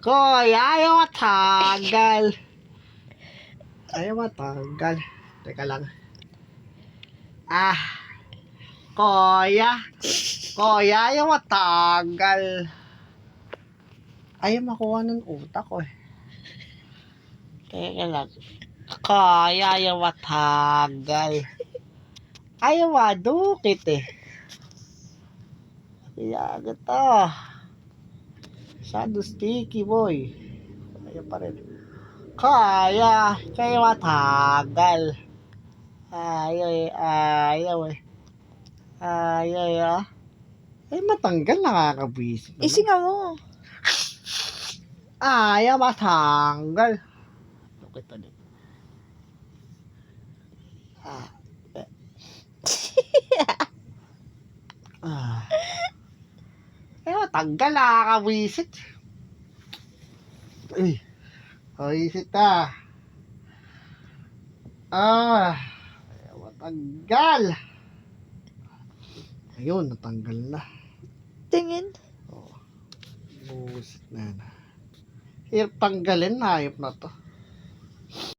Koy, ayaw matanggal. Ayaw matanggal. Teka lang. Kuya. Kuya, ayaw matanggal. Ayaw makuha ng utak ko eh. Teka lang. Kuya, ayaw matanggal. Ayaw madukit eh. Kaya ito. Masyado sticky boy. Ayaw pa rin. Kaya matanggal. Ayaw eh. Ayaw eh. Ay matanggal, nakakabwisit naman. Isingaw mo. Ayaw matanggal. Lukit ulit. Ay matanggal, nakakabwisit. Ay. Buwisit ayaw matanggal. Ayun, natanggal na. Tingin. Buwisit na. Hirap tanggalin, hayop na to.